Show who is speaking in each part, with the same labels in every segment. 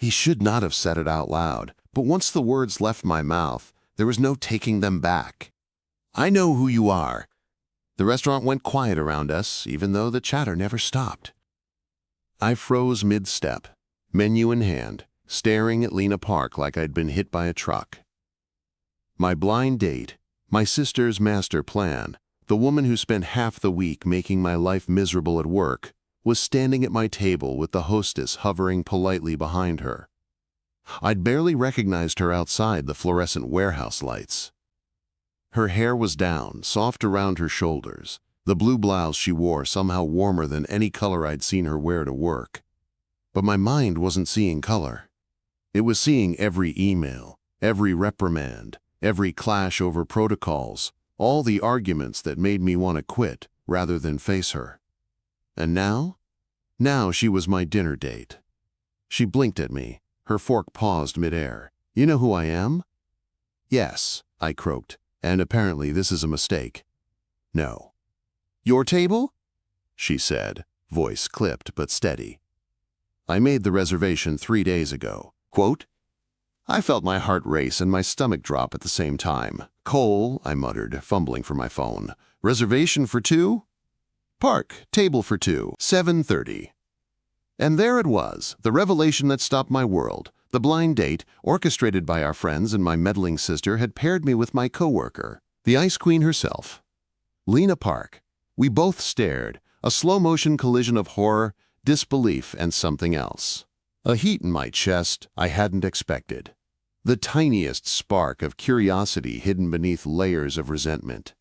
Speaker 1: He should not have said it out loud, but once the words left my mouth, there was no taking them back. "I know who you are." The restaurant went quiet around us, even though the chatter never stopped. I froze mid-step, menu in hand, staring at Lena Park like I'd been hit by a truck. My blind date, my sister's master plan, the woman who spent half the week making my life miserable at work, was standing at my table with the hostess hovering politely behind her. I'd barely recognized her outside the fluorescent warehouse lights. Her hair was down, soft around her shoulders, the blue blouse she wore somehow warmer than any color I'd seen her wear to work. But my mind wasn't seeing color. It was seeing every email, every reprimand, every clash over protocols, all the arguments that made me want to quit rather than face her. And now? Now she was my dinner date. She blinked at me, her fork paused midair. "You know who I am?" "Yes," I croaked, "and apparently this is a mistake." "No." "Your table?" she said, voice clipped but steady. "I made the reservation 3 days ago." Quote, I felt my heart race and my stomach drop at the same time. "Cole," I muttered, fumbling for my phone. "Reservation for 2? Park, table for 2, 7:30. And there it was, the revelation that stopped my world. The blind date, orchestrated by our friends and my meddling sister, had paired me with my coworker, the ice queen herself, Lena Park. We both stared, a slow-motion collision of horror, disbelief, and something else. A heat in my chest I hadn't expected. The tiniest spark of curiosity hidden beneath layers of resentment.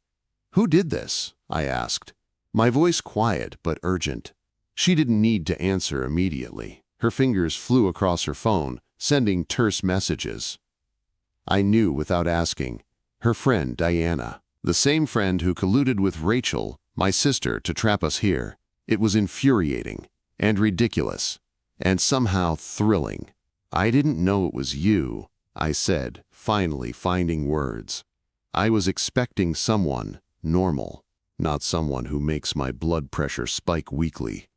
Speaker 1: "Who did this?" I asked, my voice quiet but urgent. She didn't need to answer immediately. Her fingers flew across her phone, sending terse messages. I knew without asking. Her friend Diana, the same friend who colluded with Rachel, my sister, to trap us here. It was infuriating and ridiculous and somehow thrilling. "I didn't know it was you," I said, finally finding words. "I was expecting someone normal, not someone who makes my blood pressure spike weekly."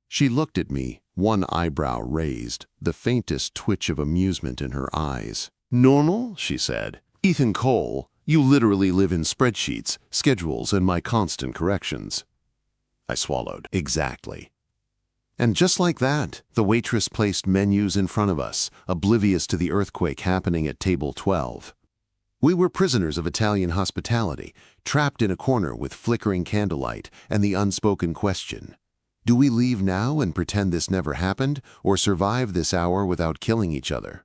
Speaker 1: She looked at me, one eyebrow raised, the faintest twitch of amusement in her eyes. "Normal?" she said. "Ethan Cole, you literally live in spreadsheets, schedules, and my constant corrections." I swallowed. Exactly. And just like that, the waitress placed menus in front of us, oblivious to the earthquake happening at table 12. We were prisoners of Italian hospitality, trapped in a corner with flickering candlelight and the unspoken question: do we leave now and pretend this never happened, or survive this hour without killing each other?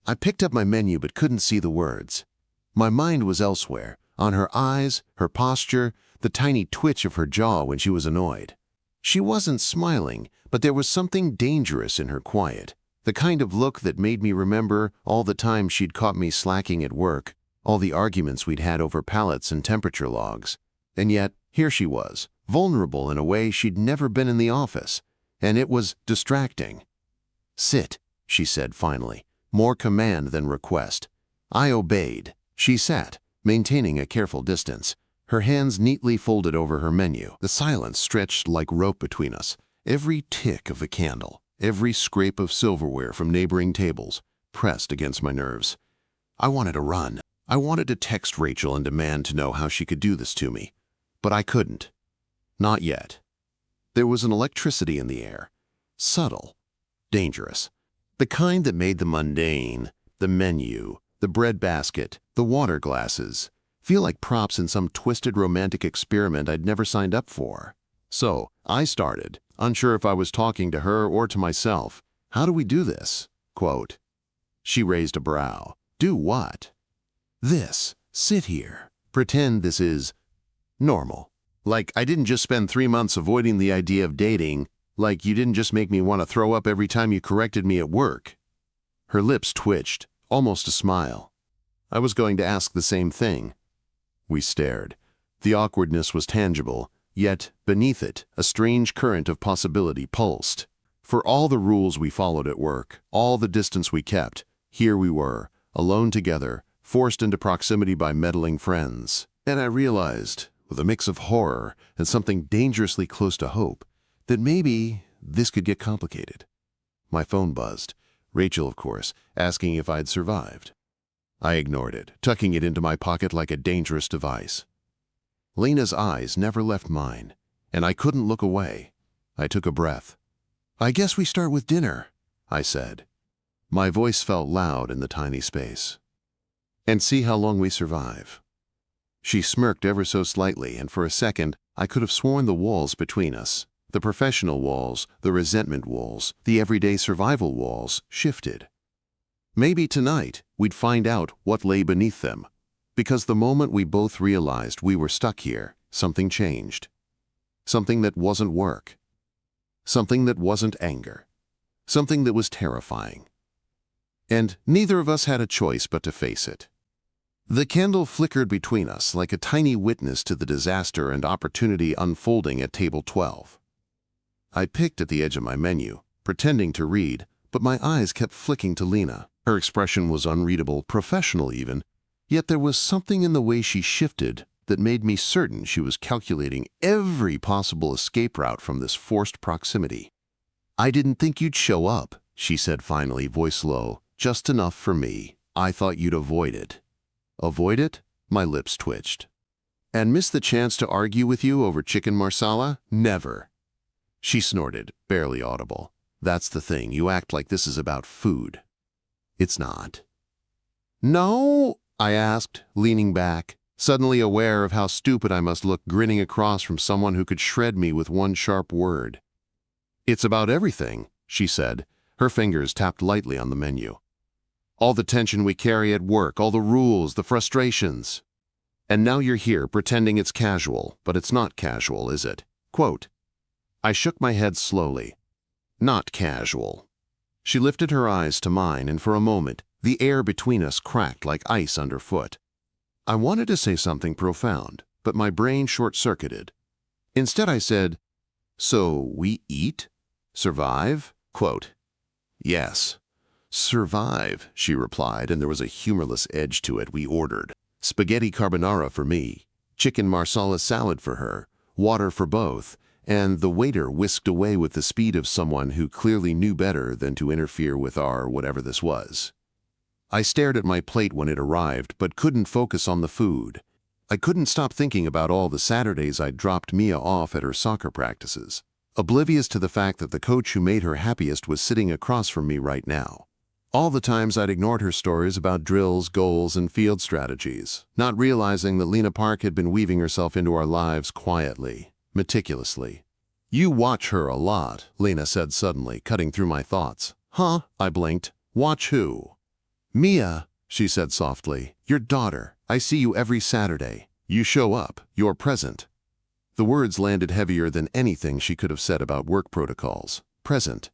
Speaker 1: I picked up my menu but couldn't see the words. My mind was elsewhere, on her eyes, her posture, the tiny twitch of her jaw when she was annoyed. She wasn't smiling, but there was something dangerous in her quiet, the kind of look that made me remember all the times she'd caught me slacking at work, all the arguments we'd had over pallets and temperature logs. And yet, here she was, vulnerable in a way she'd never been in the office, and it was distracting. "Sit," she said finally, more command than request. I obeyed. She sat, maintaining a careful distance, her hands neatly folded over her menu. The silence stretched like rope between us. Every tick of a candle, every scrape of silverware from neighboring tables, pressed against my nerves. I wanted to run. I wanted to text Rachel and demand to know how she could do this to me. But I couldn't. Not yet. There was an electricity in the air. Subtle. Dangerous. The kind that made the mundane, the menu, the bread basket, the water glasses, feel like props in some twisted romantic experiment I'd never signed up for. So, I started, unsure if I was talking to her or to myself. "How do we do this?" Quote. She raised a brow. "Do what?" "This. Sit here. Pretend this is normal. Like I didn't just spend 3 months avoiding the idea of dating. Like you didn't just make me want to throw up every time you corrected me at work." Her lips twitched, almost a smile. I was going to ask the same thing. We stared. The awkwardness was tangible, yet, beneath it, a strange current of possibility pulsed. For all the rules we followed at work, all the distance we kept, here we were, alone together, forced into proximity by meddling friends. And I realized, with a mix of horror and something dangerously close to hope, that maybe this could get complicated. My phone buzzed. Rachel, of course, asking if I'd survived. I ignored it, tucking it into my pocket like a dangerous device. Lena's eyes never left mine, and I couldn't look away. I took a breath. "I guess we start with dinner," I said. My voice felt loud in the tiny space. "And see how long we survive." She smirked ever so slightly, and for a second I could have sworn the walls between us, the professional walls, the resentment walls, the everyday survival walls, shifted. Maybe tonight we'd find out what lay beneath them, because the moment we both realized we were stuck here, something changed. Something that wasn't work. Something that wasn't anger. Something that was terrifying. And neither of us had a choice but to face it. The candle flickered between us like a tiny witness to the disaster and opportunity unfolding at table 12. I picked at the edge of my menu, pretending to read, but my eyes kept flicking to Lena. Her expression was unreadable, professional even, yet there was something in the way she shifted that made me certain she was calculating every possible escape route from this forced proximity. "I didn't think you'd show up," she said finally, voice low, "just enough for me. I thought you'd avoid it." "Avoid it?" My lips twitched. "And miss the chance to argue with you over chicken marsala? Never." She snorted, barely audible. "That's the thing, you act like this is about food." "It's not." "No?" I asked, leaning back, suddenly aware of how stupid I must look grinning across from someone who could shred me with one sharp word. "It's about everything," she said. Her fingers tapped lightly on the menu. "All the tension we carry at work, all the rules, the frustrations. And now you're here pretending it's casual, but it's not casual, is it? Quote." I shook my head slowly. "Not casual." She lifted her eyes to mine, and for a moment, the air between us cracked like ice underfoot. I wanted to say something profound, but my brain short-circuited. Instead I said, "So we eat? Survive?" Quote. "Yes." "Survive," she replied, and there was a humorless edge to it. We ordered spaghetti carbonara for me, chicken marsala salad for her, water for both, and the waiter whisked away with the speed of someone who clearly knew better than to interfere with our whatever this was. I stared at my plate when it arrived, but couldn't focus on the food. I couldn't stop thinking about all the Saturdays I'd dropped Mia off at her soccer practices, oblivious to the fact that the coach who made her happiest was sitting across from me right now. All the times I'd ignored her stories about drills, goals, and field strategies, not realizing that Lena Park had been weaving herself into our lives quietly, meticulously. "You watch her a lot," Lena said suddenly, cutting through my thoughts. "Huh?" I blinked. "Watch who?" "Mia," she said softly. "Your daughter. I see you every Saturday. You show up. You're present." The words landed heavier than anything she could have said about work protocols. Present.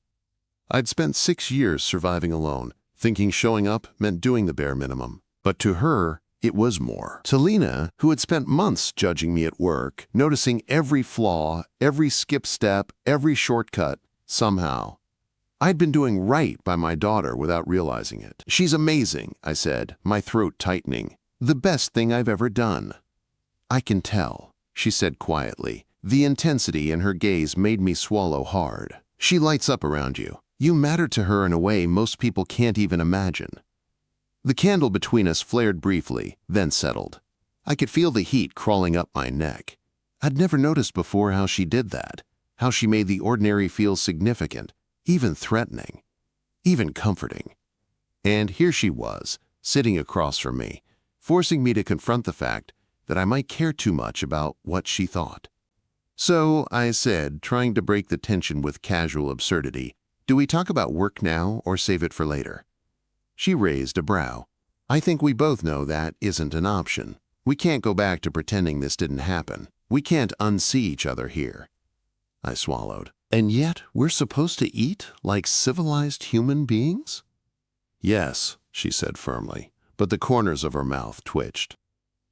Speaker 1: I'd spent 6 years surviving alone, thinking showing up meant doing the bare minimum. But to her, it was more. To Lena, who had spent months judging me at work, noticing every flaw, every skip step, every shortcut, somehow I'd been doing right by my daughter without realizing it. "She's amazing," I said, my throat tightening. "The best thing I've ever done." "I can tell," she said quietly. The intensity in her gaze made me swallow hard. "She lights up around you. You matter to her in a way most people can't even imagine." The candle between us flared briefly, then settled. I could feel the heat crawling up my neck. I'd never noticed before how she did that, how she made the ordinary feel significant, even threatening, even comforting. And here she was, sitting across from me, forcing me to confront the fact that I might care too much about what she thought. "So," I said, trying to break the tension with casual absurdity, "do we talk about work now or save it for later?" She raised a brow. "I think we both know that isn't an option. We can't go back to pretending this didn't happen. We can't unsee each other here." I swallowed. "And yet we're supposed to eat like civilized human beings?" "Yes," she said firmly, but the corners of her mouth twitched.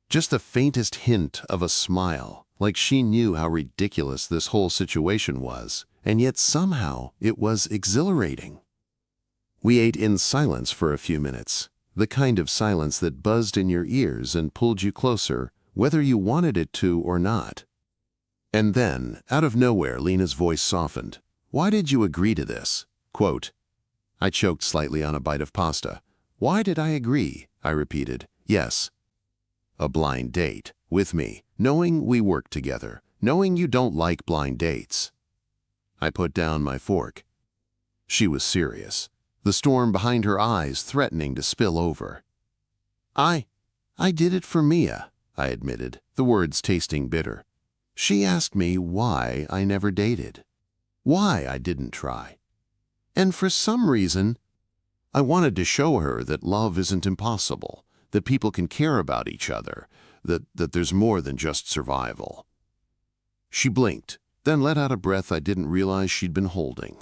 Speaker 1: Just the faintest hint of a smile, like she knew how ridiculous this whole situation was, and yet somehow it was exhilarating. We ate in silence for a few minutes, the kind of silence that buzzed in your ears and pulled you closer, whether you wanted it to or not. And then, out of nowhere, Lena's voice softened. "Why did you agree to this?" Quote. I choked slightly on a bite of pasta. Why did I agree? I repeated. Yes. A blind date. With me. Knowing we work together. Knowing you don't like blind dates. I put down my fork. She was serious. The storm behind her eyes threatening to spill over. I did it for Mia, I admitted, the words tasting bitter. She asked me why I never dated. Why I didn't try. And for some reason, I wanted to show her that love isn't impossible, that people can care about each other, that there's more than just survival. She blinked, then let out a breath I didn't realize she'd been holding.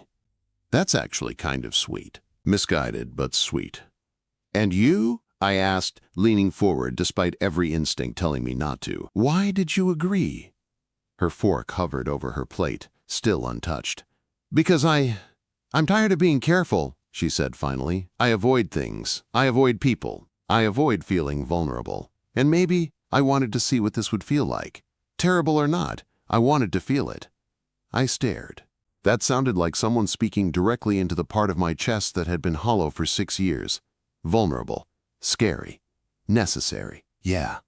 Speaker 1: That's actually kind of sweet. Misguided, but sweet. And you? I asked, leaning forward despite every instinct telling me not to. Why did you agree? Her fork hovered over her plate, still untouched. Because I'm tired of being careful, she said finally. I avoid things. I avoid people. I avoid feeling vulnerable. And maybe I wanted to see what this would feel like. Terrible or not, I wanted to feel it. I stared. That sounded like someone speaking directly into the part of my chest that had been hollow for 6 years. Vulnerable. Scary. Necessary. Yeah,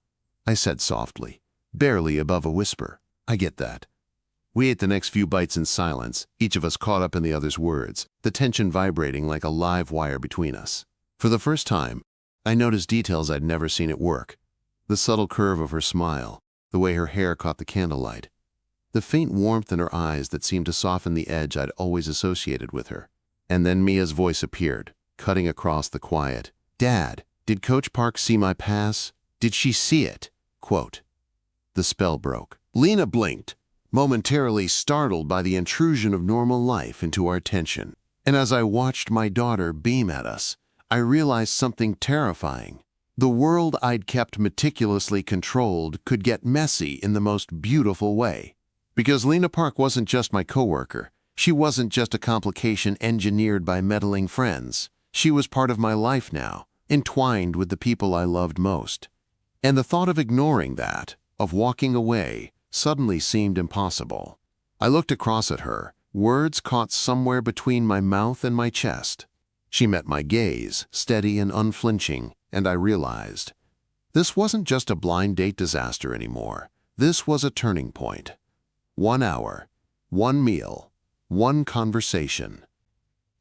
Speaker 1: I said softly, barely above a whisper. I get that. We ate the next few bites in silence, each of us caught up in the other's words, the tension vibrating like a live wire between us. For the first time, I noticed details I'd never seen at work. The subtle curve of her smile, the way her hair caught the candlelight, the faint warmth in her eyes that seemed to soften the edge I'd always associated with her. And then Mia's voice appeared, cutting across the quiet. Dad, did Coach Park see my pass? Did she see it? Quote. The spell broke. Lena blinked, momentarily startled by the intrusion of normal life into our attention. And as I watched my daughter beam at us, I realized something terrifying. The world I'd kept meticulously controlled could get messy in the most beautiful way. Because Lena Park wasn't just my coworker. She wasn't just a complication engineered by meddling friends. She was part of my life now, entwined with the people I loved most. And the thought of ignoring that, of walking away, suddenly seemed impossible. I looked across at her, words caught somewhere between my mouth and my chest. She met my gaze, steady and unflinching, and I realized. This wasn't just a blind date disaster anymore. This was a turning point. 1 hour, 1 meal, 1 conversation.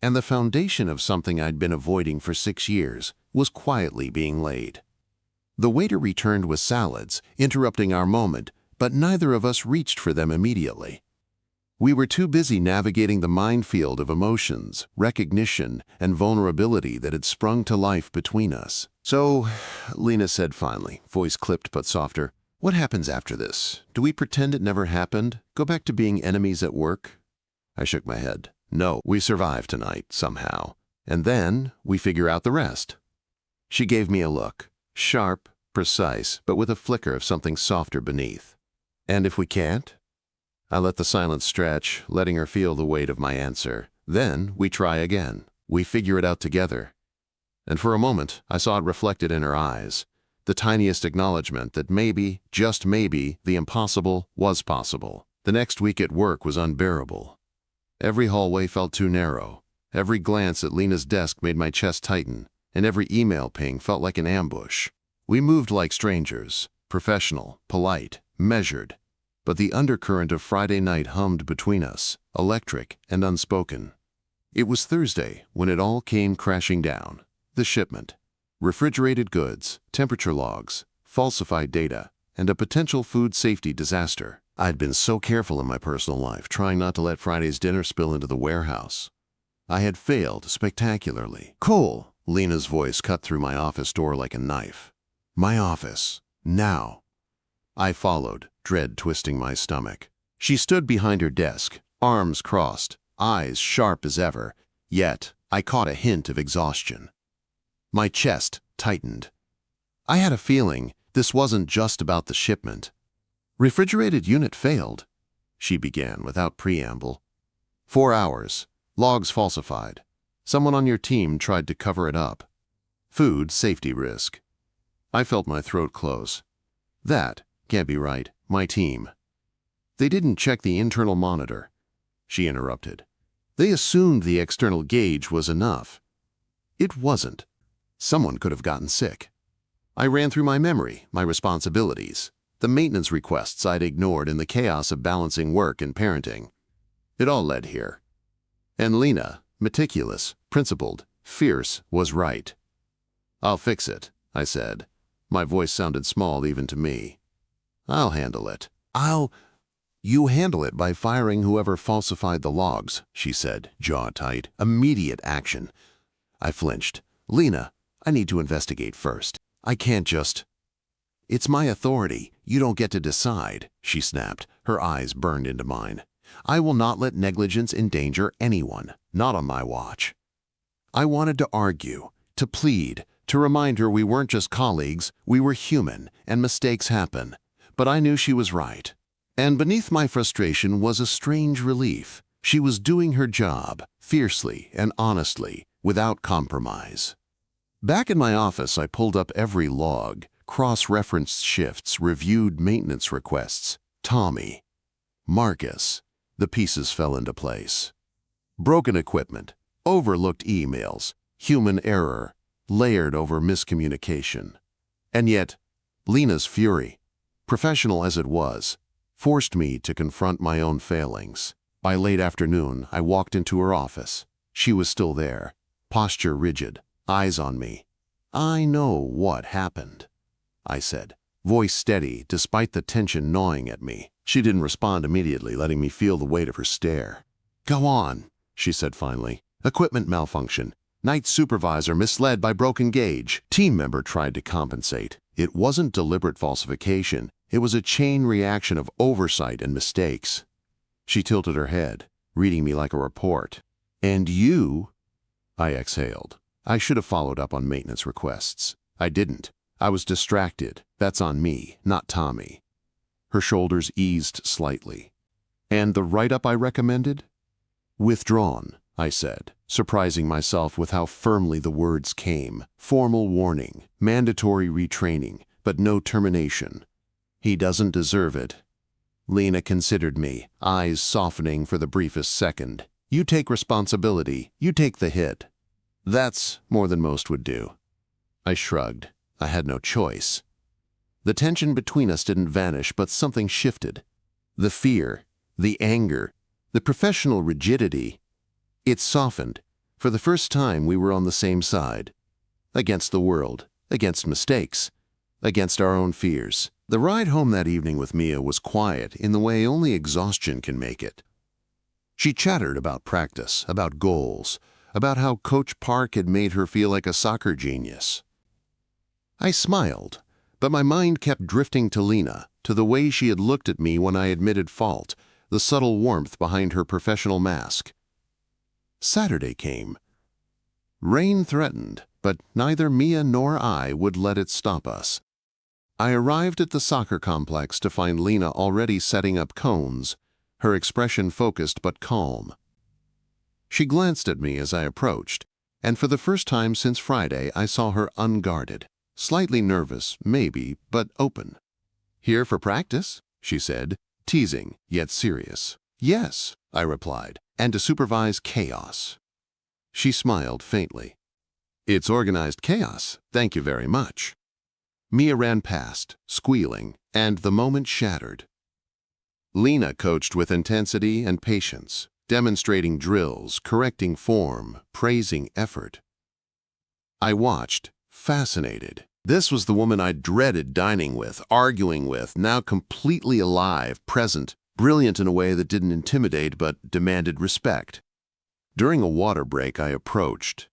Speaker 1: And the foundation of something I'd been avoiding for 6 years was quietly being laid. The waiter returned with salads, interrupting our moment, but neither of us reached for them immediately. We were too busy navigating the minefield of emotions, recognition, and vulnerability that had sprung to life between us. So, Lena said finally, voice clipped but softer, what happens after this? Do we pretend it never happened? Go back to being enemies at work? I shook my head. No, we survive tonight, somehow. And then we figure out the rest. She gave me a look. Sharp, precise, but with a flicker of something softer beneath. And if we can't? I let the silence stretch, letting her feel the weight of my answer. Then we try again. We figure it out together. And for a moment, I saw it reflected in her eyes. The tiniest acknowledgement that maybe, just maybe, the impossible was possible. The next week at work was unbearable. Every hallway felt too narrow. Every glance at Lena's desk made my chest tighten, and every email ping felt like an ambush. We moved like strangers, professional, polite, measured. But the undercurrent of Friday night hummed between us, electric and unspoken. It was Thursday when it all came crashing down. The shipment. Refrigerated goods, temperature logs, falsified data, and a potential food safety disaster. I'd been so careful in my personal life, trying not to let Friday's dinner spill into the warehouse. I had failed spectacularly. Cole, Lena's voice cut through my office door like a knife. My office. Now. I followed, dread twisting my stomach. She stood behind her desk, arms crossed, eyes sharp as ever, yet I caught a hint of exhaustion. My chest tightened. I had a feeling this wasn't just about the shipment. Refrigerated unit failed, she began without preamble. 4 hours, logs falsified. Someone on your team tried to cover it up. Food safety risk. I felt my throat close. That can't be right. My team. They didn't check the internal monitor, she interrupted. They assumed the external gauge was enough. It wasn't. Someone could have gotten sick. I ran through my memory, my responsibilities, the maintenance requests I'd ignored in the chaos of balancing work and parenting. It all led here. And Lena, meticulous, principled, fierce, was right. "I'll fix it," I said. My voice sounded small even to me. "I'll handle it. You handle it by firing whoever falsified the logs," she said, jaw tight. "Immediate action." I flinched. "Lena, I need to investigate first. I can't just—" "It's my authority. You don't get to decide," she snapped. Her eyes burned into mine. "I will not let negligence endanger anyone, not on my watch." I wanted to argue, to plead, to remind her we weren't just colleagues, we were human, and mistakes happen. But I knew she was right. And beneath my frustration was a strange relief. She was doing her job, fiercely and honestly, without compromise. Back in my office, I pulled up every log, cross-referenced shifts, reviewed maintenance requests. Tommy. Marcus. The pieces fell into place. Broken equipment, overlooked emails, human error, layered over miscommunication. And yet, Lena's fury, professional as it was, forced me to confront my own failings. By late afternoon, I walked into her office. She was still there, posture rigid, eyes on me. "I know what happened," I said, voice steady despite the tension gnawing at me. She didn't respond immediately, letting me feel the weight of her stare. "Go on," she said finally. "Equipment malfunction. Night supervisor misled by broken gauge. Team member tried to compensate. It wasn't deliberate falsification. It was a chain reaction of oversight and mistakes." She tilted her head, reading me like a report. "And you?" I exhaled. I should have followed up on maintenance requests. I didn't. I was distracted. That's on me, not Tommy. Her shoulders eased slightly. "And the write-up I recommended?" "Withdrawn," I said, surprising myself with how firmly the words came. Formal warning, mandatory retraining, but no termination. "He doesn't deserve it." Lena considered me, eyes softening for the briefest second. "You take responsibility. You take the hit." "That's more than most would do." I shrugged. I had no choice. The tension between us didn't vanish, but something shifted. The fear, the anger, the professional rigidity. It softened. For the first time, we were on the same side. Against the world, against mistakes, against our own fears. The ride home that evening with Mia was quiet in the way only exhaustion can make it. She chattered about practice, about goals, about how Coach Park had made her feel like a soccer genius. I smiled, but my mind kept drifting to Lena, to the way she had looked at me when I admitted fault, the subtle warmth behind her professional mask. Saturday came. Rain threatened, but neither Mia nor I would let it stop us. I arrived at the soccer complex to find Lena already setting up cones, her expression focused but calm. She glanced at me as I approached, and for the first time since Friday I saw her unguarded, slightly nervous, maybe, but open. "Here for practice?" she said, teasing, yet serious. "Yes," I replied, "and to supervise chaos." She smiled faintly. "It's organized chaos, thank you very much." Mia ran past, squealing, and the moment shattered. Lena coached with intensity and patience, demonstrating drills, correcting form, praising effort. I watched, fascinated. This was the woman I dreaded dining with, arguing with, now completely alive, present, brilliant in a way that didn't intimidate but demanded respect. During a water break, I approached.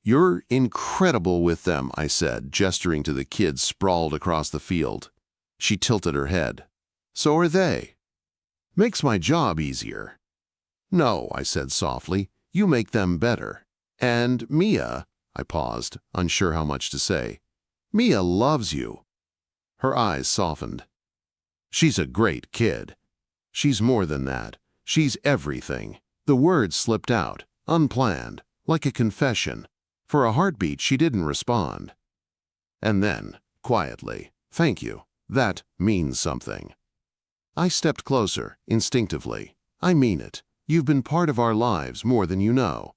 Speaker 1: "You're incredible with them," I said, gesturing to the kids sprawled across the field. She tilted her head. "So are they." "Makes my job easier." "No," I said softly, "you make them better." "And Mia," I paused, unsure how much to say. "Mia loves you." Her eyes softened. "She's a great kid." "She's more than that. She's everything." The words slipped out, unplanned, like a confession. For a heartbeat, she didn't respond. And then, quietly, "Thank you. That means something." I stepped closer, instinctively. "I mean it. You've been part of our lives more than you know."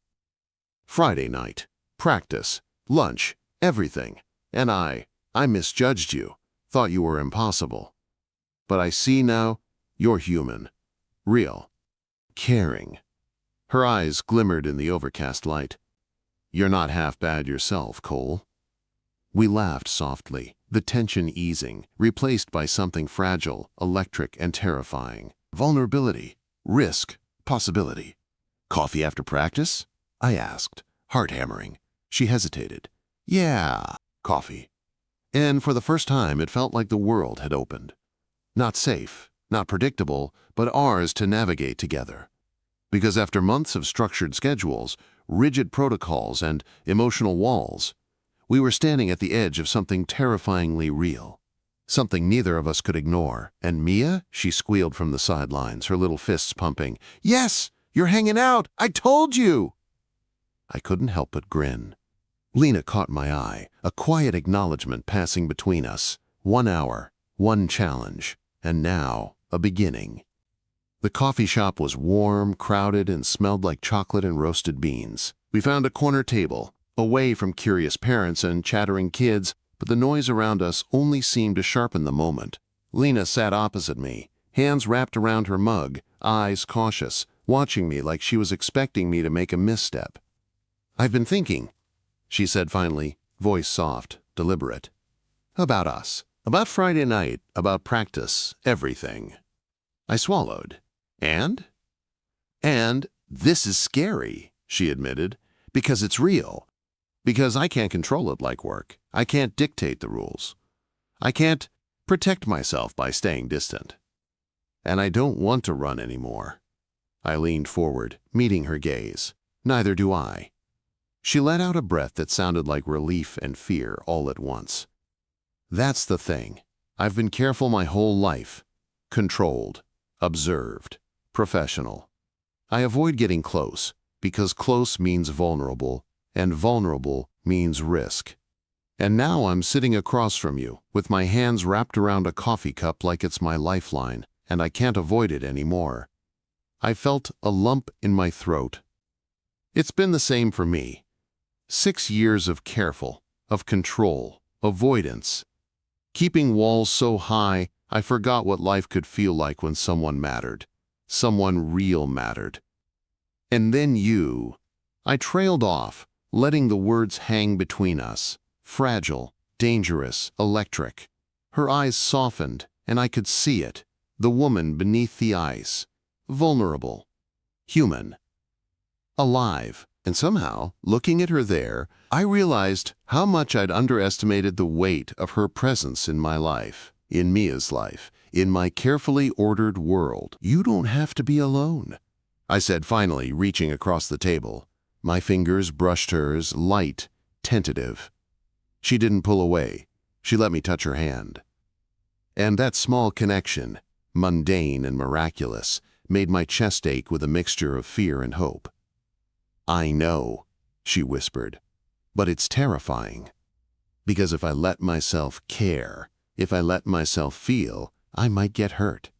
Speaker 1: Friday night. practice, lunch, everything. And I misjudged you, thought you were impossible. But I see now, you're human, real, caring." Her eyes glimmered in the overcast light. "You're not half bad yourself, Cole." We laughed softly, the tension easing, replaced by something fragile, electric, and terrifying. Vulnerability, risk, possibility. "Coffee after practice?" I asked, heart hammering. She hesitated. "Yeah, coffee." And for the first time, it felt like the world had opened. Not safe, not predictable, but ours to navigate together. Because after months of structured schedules, rigid protocols, and emotional walls, we were standing at the edge of something terrifyingly real. Something neither of us could ignore. "And Mia?" she squealed from the sidelines, her little fists pumping. "Yes, you're hanging out! I told you!" I couldn't help but grin. Lena caught my eye, a quiet acknowledgement passing between us. 1 hour, one challenge, and now a beginning. The coffee shop was warm, crowded, and smelled like chocolate and roasted beans. We found a corner table, away from curious parents and chattering kids, but the noise around us only seemed to sharpen the moment. Lena sat opposite me, hands wrapped around her mug, eyes cautious, watching me like she was expecting me to make a misstep. "I've been thinking," she said finally, voice soft, deliberate. "About us. About Friday night, about practice, everything." I swallowed. "And this is scary," she admitted, "because it's real. Because I can't control it like work. I can't dictate the rules. I can't protect myself by staying distant. And I don't want to run anymore." I leaned forward, meeting her gaze. "Neither do I." She let out a breath that sounded like relief and fear all at once. "That's the thing. I've been careful my whole life. Controlled, observed, professional. I avoid getting close, because close means vulnerable, and vulnerable means risk. And now I'm sitting across from you, with my hands wrapped around a coffee cup like it's my lifeline, and I can't avoid it anymore." I felt a lump in my throat. It's been the same for me. 6 years of careful, of control, avoidance. Keeping walls so high, I forgot what life could feel like when someone mattered. Someone real mattered. And then you. I trailed off, letting the words hang between us. Fragile, dangerous, electric. Her eyes softened, and I could see it. The woman beneath the ice. Vulnerable. Human. Alive. And somehow, looking at her there, I realized how much I'd underestimated the weight of her presence in my life, in Mia's life, in my carefully ordered world. "You don't have to be alone," I said finally, reaching across the table. My fingers brushed hers, light, tentative. She didn't pull away. She let me touch her hand. And that small connection, mundane and miraculous, made my chest ache with a mixture of fear and hope. "I know," she whispered, "but it's terrifying. Because if I let myself care, if I let myself feel, I might get hurt.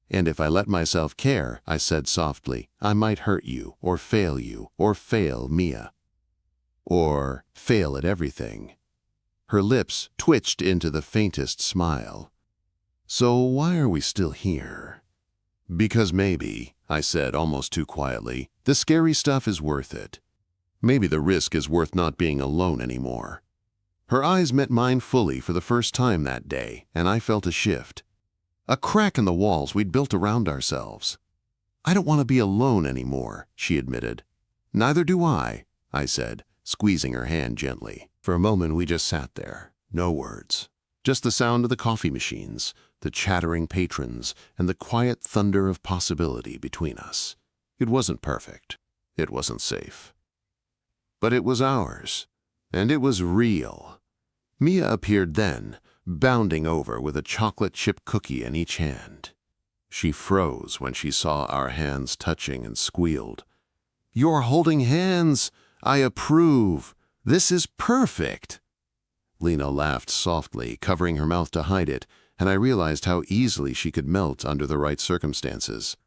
Speaker 1: And if I let myself care," I said softly, "I might hurt you, or fail Mia. Or fail at everything." Her lips twitched into the faintest smile. "So why are we still here?" "Because maybe," I said almost too quietly, "the scary stuff is worth it. Maybe the risk is worth not being alone anymore." Her eyes met mine fully for the first time that day, and I felt a shift. A crack in the walls we'd built around ourselves. "I don't want to be alone anymore," she admitted. "Neither do I," I said, squeezing her hand gently. For a moment we just sat there, no words. Just the sound of the coffee machines, the chattering patrons, and the quiet thunder of possibility between us. It wasn't perfect. It wasn't safe. But it was ours. And it was real. Mia appeared then, bounding over with a chocolate chip cookie in each hand. She froze when she saw our hands touching and squealed. "You're holding hands! I approve! This is perfect!" Lena laughed softly, covering her mouth to hide it, and I realized how easily she could melt under the right circumstances.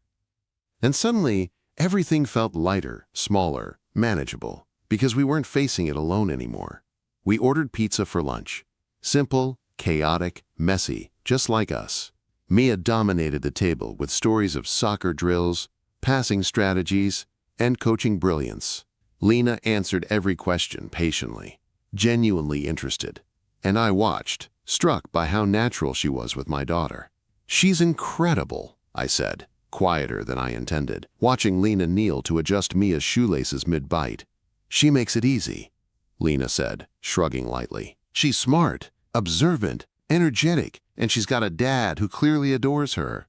Speaker 1: And suddenly, everything felt lighter, smaller, manageable. because we weren't facing it alone anymore. We ordered pizza for lunch. Simple, chaotic, messy, just like us. Mia dominated the table with stories of soccer drills, passing strategies, and coaching brilliance. Lena answered every question patiently, genuinely interested. And I watched, struck by how natural she was with my daughter. "She's incredible," I said, quieter than I intended, watching Lena kneel to adjust Mia's shoelaces mid-bite. "She makes it easy," Lena said, shrugging lightly. "She's smart, observant, energetic, and she's got a dad who clearly adores her."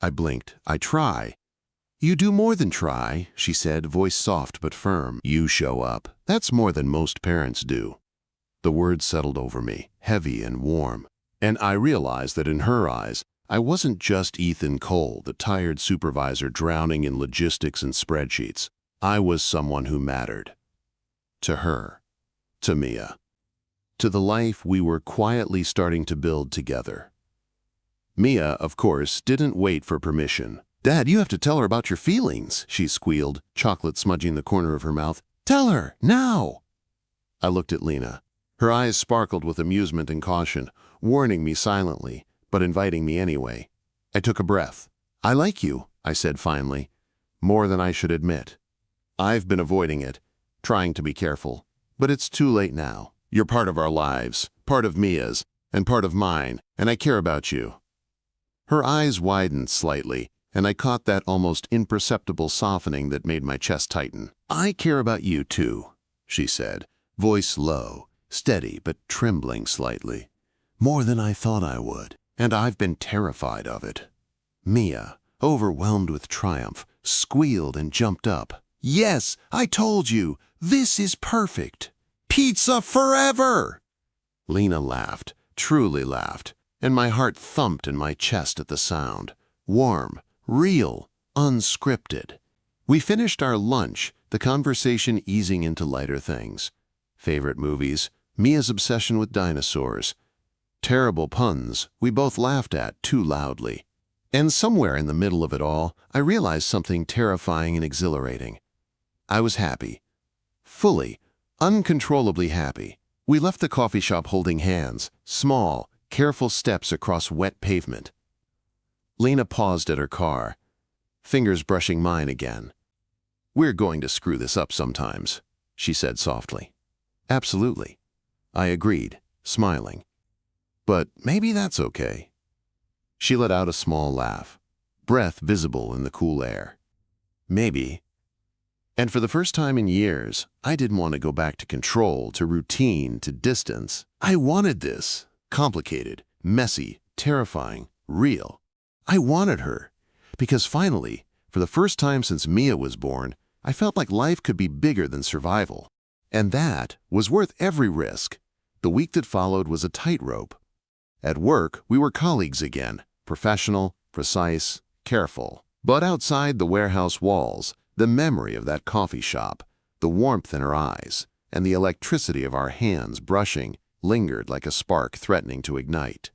Speaker 1: I blinked. "I try." "You do more than try," she said, voice soft but firm. "You show up. That's more than most parents do." The words settled over me, heavy and warm, and I realized that in her eyes, I wasn't just Ethan Cole, the tired supervisor drowning in logistics and spreadsheets. I was someone who mattered. To her. To Mia. To the life we were quietly starting to build together. Mia, of course, didn't wait for permission. "Dad, you have to tell her about your feelings," she squealed, chocolate smudging the corner of her mouth. "Tell her, now!" I looked at Lena. Her eyes sparkled with amusement and caution, warning me silently, but inviting me anyway. I took a breath. "I like you," I said finally, more than I should admit. "I've been avoiding it, trying to be careful, but it's too late now. You're part of our lives, part of Mia's, and part of mine, and I care about you." Her eyes widened slightly, and I caught that almost imperceptible softening that made my chest tighten. "I care about you too," she said, voice low, steady but trembling slightly. "More than I thought I would, and I've been terrified of it." Mia, overwhelmed with triumph, squealed and jumped up. "Yes, I told you, this is perfect. Pizza forever!" Lena laughed, truly laughed, and my heart thumped in my chest at the sound. Warm, real, unscripted. We finished our lunch, the conversation easing into lighter things. Favorite movies, Mia's obsession with dinosaurs. Terrible puns we both laughed at too loudly. And somewhere in the middle of it all, I realized something terrifying and exhilarating. I was happy. Fully, uncontrollably happy. We left the coffee shop holding hands, small, careful steps across wet pavement. Lena paused at her car, fingers brushing mine again. "We're going to screw this up sometimes," she said softly. "Absolutely," I agreed, smiling. "But maybe that's okay." She let out a small laugh, breath visible in the cool air. "Maybe." And for the first time in years, I didn't want to go back to control, to routine, to distance. I wanted this. Complicated, messy, terrifying, real. I wanted her. Because finally, for the first time since Mia was born, I felt like life could be bigger than survival. And that was worth every risk. The week that followed was a tightrope. At work, we were colleagues again, professional, precise, careful. But outside the warehouse walls, the memory of that coffee shop, the warmth in her eyes, and the electricity of our hands brushing lingered like a spark threatening to ignite.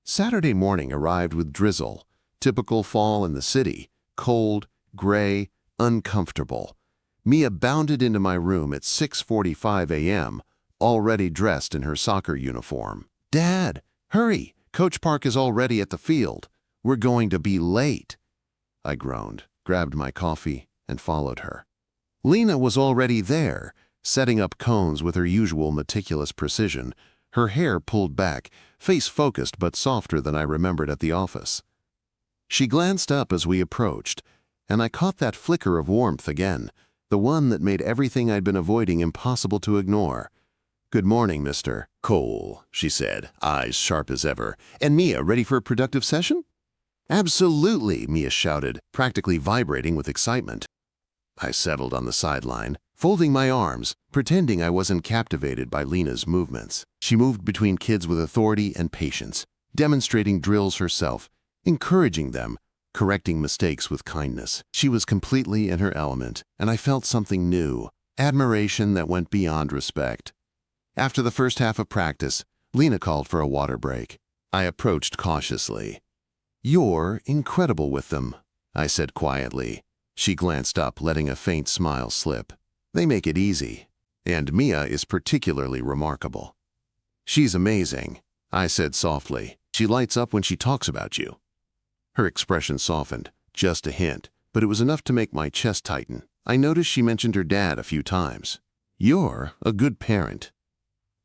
Speaker 1: Saturday morning arrived with drizzle, typical fall in the city, cold, gray, uncomfortable. Mia bounded into my room at 6:45 a.m., already dressed in her soccer uniform. "Dad, hurry! Coach Park is already at the field. We're going to be late." I groaned, grabbed my coffee, and followed her. Lena was already there, setting up cones with her usual meticulous precision, her hair pulled back, face focused but softer than I remembered at the office. She glanced up as we approached, and I caught that flicker of warmth again, the one that made everything I'd been avoiding impossible to ignore. "Good morning, Mr. Cole," she said, eyes sharp as ever. "And Mia, ready for a productive session?" "Absolutely," Mia shouted, practically vibrating with excitement. I settled on the sideline, folding my arms, pretending I wasn't captivated by Lena's movements. She moved between kids with authority and patience, demonstrating drills herself, encouraging them, correcting mistakes with kindness. She was completely in her element, and I felt something new, admiration that went beyond respect. After the first half of practice, Lena called for a water break. I approached cautiously. "You're incredible with them," I said quietly. She glanced up, letting a faint smile slip. "They make it easy." And Mia is particularly remarkable. She's amazing, I said softly. She lights up when she talks about you. Her expression softened, just a hint, but it was enough to make my chest tighten. I noticed she mentioned her dad a few times. You're a good parent.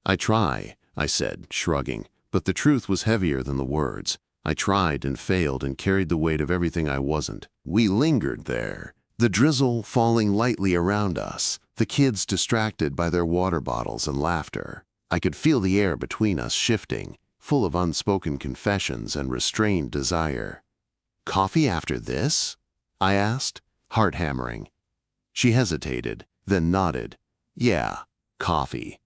Speaker 1: I try, I said, shrugging, but the truth was heavier than the words. I tried and failed and carried the weight of everything I wasn't. We lingered there, the drizzle falling lightly around us, the kids distracted by their water bottles and laughter. I could feel the air between us shifting, full of unspoken confessions and restrained desire. Coffee after this? I asked, heart hammering. She hesitated, then nodded. Yeah, coffee.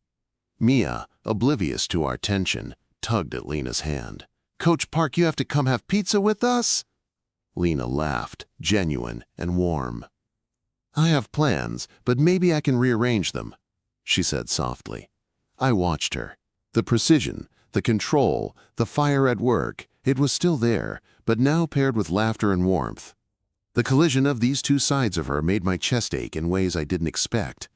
Speaker 1: Mia, oblivious to our tension, tugged at Lena's hand. Coach Park, you have to come have pizza with us? Lena laughed, genuine and warm. I have plans, but maybe I can rearrange them, she said softly. I watched her. The precision, the control, the fire at work, it was still there, but now paired with laughter and warmth. The collision of these two sides of her made my chest ache in ways I didn't expect.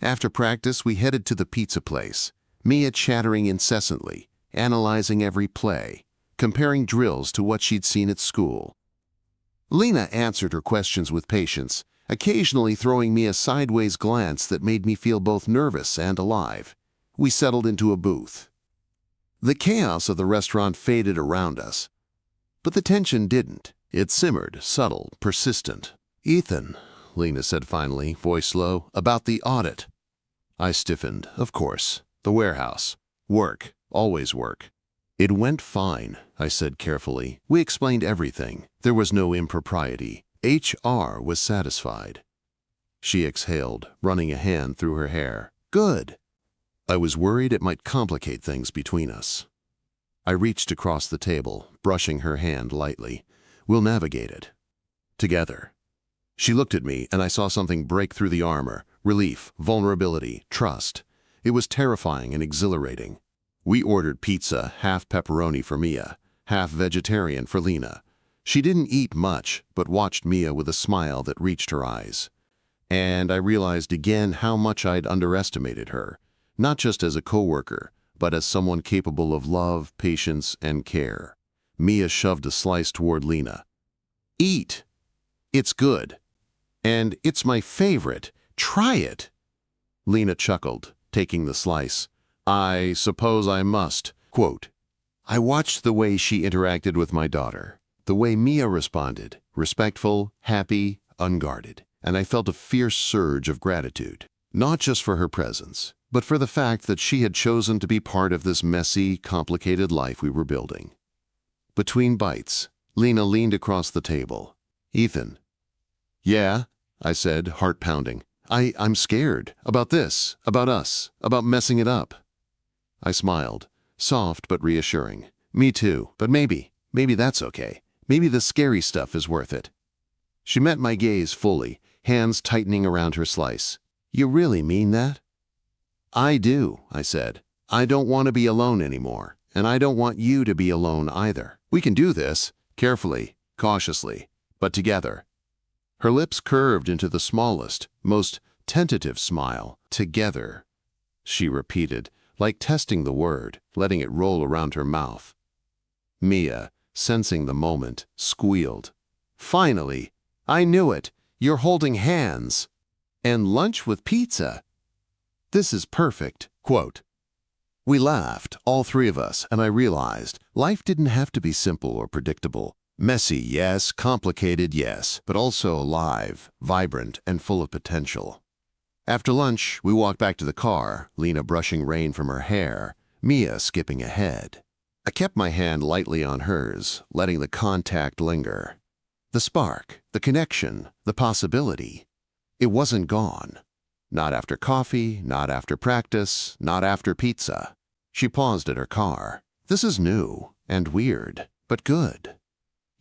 Speaker 1: After practice, we headed to the pizza place, Mia chattering incessantly, analyzing every play, comparing drills to what she'd seen at school. Lena answered her questions with patience, occasionally throwing me a sideways glance that made me feel both nervous and alive. We settled into a booth. The chaos of the restaurant faded around us, but the tension didn't. It simmered, subtle, persistent. Ethan, Lena said finally, voice low, about the audit. I stiffened, of course. The warehouse. Work. Always work. It went fine, I said carefully. We explained everything. There was no impropriety. HR was satisfied. She exhaled, running a hand through her hair. Good. I was worried it might complicate things between us. I reached across the table, brushing her hand lightly. We'll navigate it. Together. She looked at me, and I saw something break through the armor. Relief, vulnerability, trust. It was terrifying and exhilarating. We ordered pizza, half pepperoni for Mia, half vegetarian for Lena. She didn't eat much, but watched Mia with a smile that reached her eyes. And I realized again how much I'd underestimated her, not just as a coworker, but as someone capable of love, patience, and care. Mia shoved a slice toward Lena. Eat. It's good. And it's my favorite. Try it. Lena chuckled, taking the slice. I suppose I must. Quote, I watched the way she interacted with my daughter, the way Mia responded, respectful, happy, unguarded, and I felt a fierce surge of gratitude, not just for her presence, but for the fact that she had chosen to be part of this messy, complicated life we were building. Between bites, Lena leaned across the table. Ethan. Yeah, I said, heart pounding. I'm scared. About this, about us, about messing it up. I smiled, soft but reassuring. Me too, but maybe that's okay. Maybe the scary stuff is worth it. She met my gaze fully, hands tightening around her slice. You really mean that? I do, I said. I don't want to be alone anymore, and I don't want you to be alone either. We can do this, carefully, cautiously, but together. Her lips curved into the smallest, most tentative smile. Together, she repeated, like testing the word, letting it roll around her mouth. Mia, sensing the moment, squealed. Finally, I knew it. You're holding hands. And lunch with pizza. This is perfect. Quote. We laughed, all three of us, and I realized life didn't have to be simple or predictable. Messy, yes, complicated, yes, but also alive, vibrant, and full of potential. After lunch, we walked back to the car, Lena brushing rain from her hair, Mia skipping ahead. I kept my hand lightly on hers, letting the contact linger. The spark, the connection, the possibility. It wasn't gone. Not after coffee, not after practice, not after pizza. She paused at her car. This is new and weird, but good.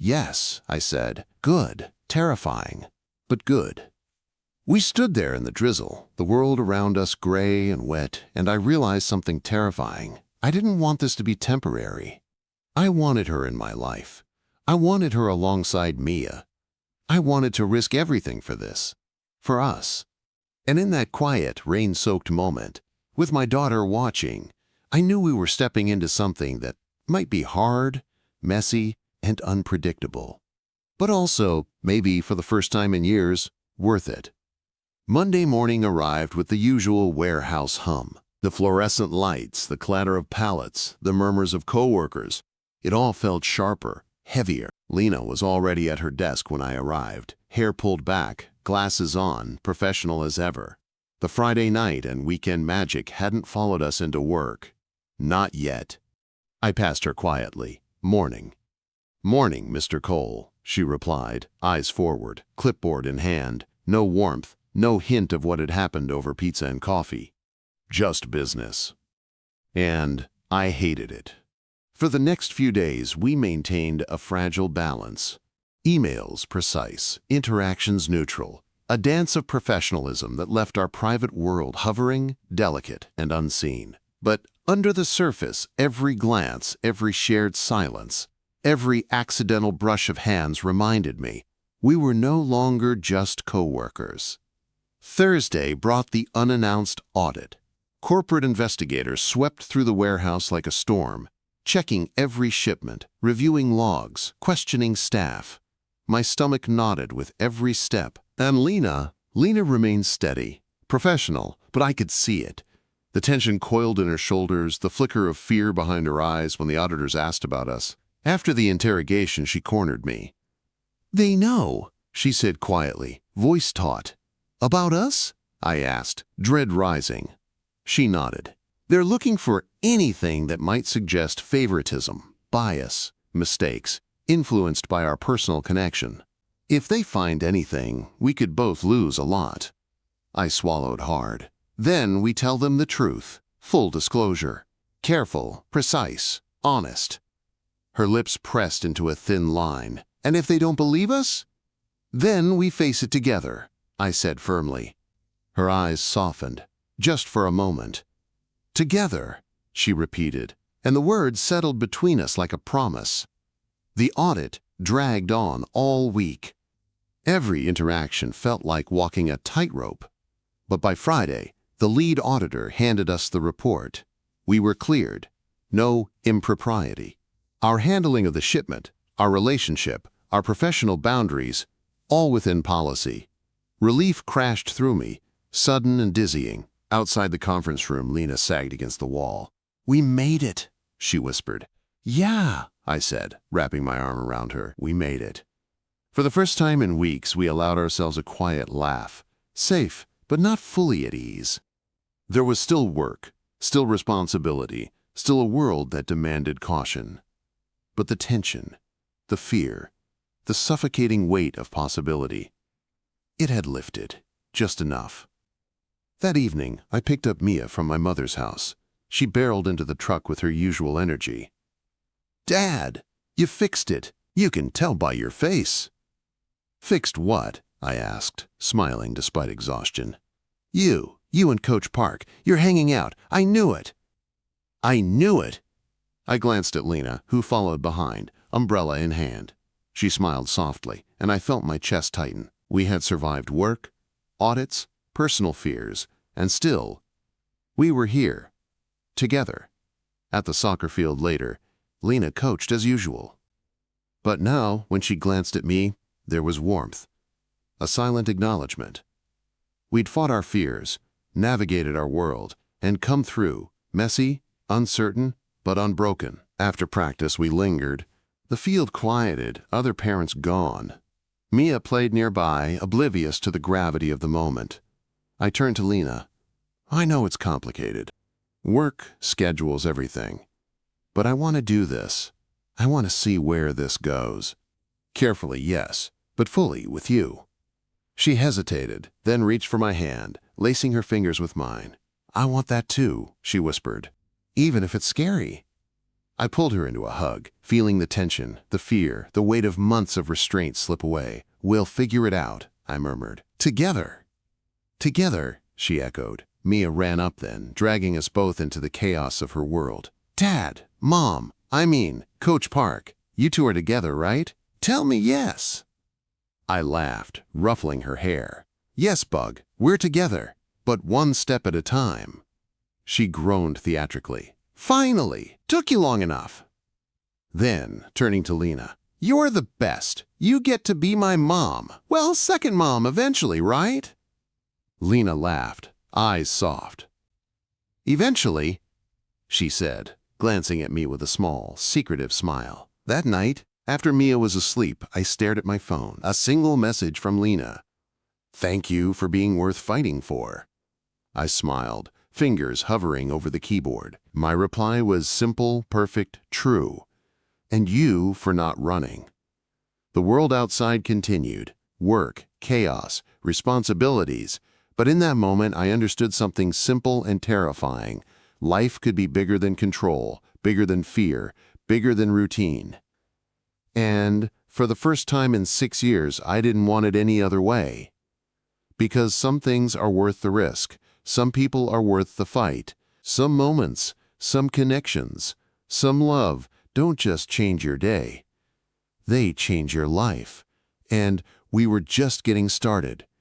Speaker 1: Yes, I said, good, terrifying, but good. We stood there in the drizzle, the world around us gray and wet, and I realized something terrifying. I didn't want this to be temporary. I wanted her in my life. I wanted her alongside Mia. I wanted to risk everything for this. For us. And in that quiet, rain-soaked moment, with my daughter watching, I knew we were stepping into something that might be hard, messy, and unpredictable. But also, maybe for the first time in years, worth it. Monday morning arrived with the usual warehouse hum. The fluorescent lights, the clatter of pallets, the murmurs of coworkers. It all felt sharper, heavier. Lena was already at her desk when I arrived, hair pulled back, glasses on, professional as ever. The Friday night and weekend magic hadn't followed us into work. Not yet. I passed her quietly. Morning. Morning, Mr. Cole, she replied, eyes forward, clipboard in hand. No warmth, no hint of what had happened over pizza and coffee. Just business. And I hated it. For the next few days, we maintained a fragile balance. Emails precise, interactions neutral, a dance of professionalism that left our private world hovering, delicate, and unseen. But under the surface, every glance, every shared silence, every accidental brush of hands reminded me we were no longer just coworkers. Thursday brought the unannounced audit. Corporate investigators swept through the warehouse like a storm, checking every shipment, reviewing logs, questioning staff. My stomach nodded with every step. And Lena remained steady, professional, but I could see it. The tension coiled in her shoulders, the flicker of fear behind her eyes when the auditors asked about us. After the interrogation, she cornered me. "They know," she said quietly, voice taut. "About us?" I asked, dread rising. She nodded. "They're looking for anything that might suggest favoritism, bias, mistakes, influenced by our personal connection. If they find anything, we could both lose a lot." I swallowed hard. "Then we tell them the truth, full disclosure. Careful, precise, honest." Her lips pressed into a thin line. "And if they don't believe us? Then we face it together," I said firmly. Her eyes softened, just for a moment. "Together," she repeated, and the words settled between us like a promise. The audit dragged on all week. Every interaction felt like walking a tightrope. But by Friday, the lead auditor handed us the report. We were cleared. No impropriety. Our handling of the shipment, our relationship, our professional boundaries, all within policy. Relief crashed through me, sudden and dizzying. Outside the conference room, Lena sagged against the wall. "We made it," she whispered. "Yeah," I said, wrapping my arm around her. "We made it." For the first time in weeks, we allowed ourselves a quiet laugh. Safe, but not fully at ease. There was still work, still responsibility, still a world that demanded caution. But the tension, the fear, the suffocating weight of possibility, it had lifted, just enough. That evening, I picked up Mia from my mother's house. She barreled into the truck with her usual energy. "Dad, you fixed it. You can tell by your face." "Fixed what?" I asked, smiling despite exhaustion. You and Coach Park, you're hanging out. I knew it." "I knew it?" I glanced at Lena, who followed behind, umbrella in hand. She smiled softly, and I felt my chest tighten. We had survived work, audits, personal fears, and still, we were here, together. At the soccer field later, Lena coached as usual. But now, when she glanced at me, there was warmth, a silent acknowledgement. We'd fought our fears, navigated our world, and come through, messy, uncertain, but unbroken. After practice, we lingered. The field quieted, other parents gone. Mia played nearby, oblivious to the gravity of the moment. I turned to Lena. "I know it's complicated. Work, schedules, everything. But I want to do this. I want to see where this goes. Carefully, yes, but fully with you." She hesitated, then reached for my hand, lacing her fingers with mine. "I want that too," she whispered. "Even if it's scary." I pulled her into a hug, feeling the tension, the fear, the weight of months of restraint slip away. "We'll figure it out," I murmured. "Together." "Together," she echoed. Mia ran up then, dragging us both into the chaos of her world. "Dad, Mom, Coach Park, you two are together, right? Tell me yes." I laughed, ruffling her hair. "Yes, Bug, we're together." but one step at a time. She groaned theatrically. Finally! Took you long enough. Then, turning to Lena, you're the best. You get to be my mom. Well, second mom eventually, right? Lena laughed, eyes soft. Eventually, she said, glancing at me with a small, secretive smile. That night, after Mia was asleep, I stared at my phone. A single message from Lena. Thank you for being worth fighting for. I smiled, fingers hovering over the keyboard. My reply was simple, perfect, true. And you for not running. The world outside continued. Work, chaos, responsibilities. But in that moment, I understood something simple and terrifying. Life could be bigger than control, bigger than fear, bigger than routine. And for the first time in 6 years, I didn't want it any other way. Because some things are worth the risk. Some people are worth the fight. Some moments, some connections, some love don't just change your day. They change your life. And we were just getting started.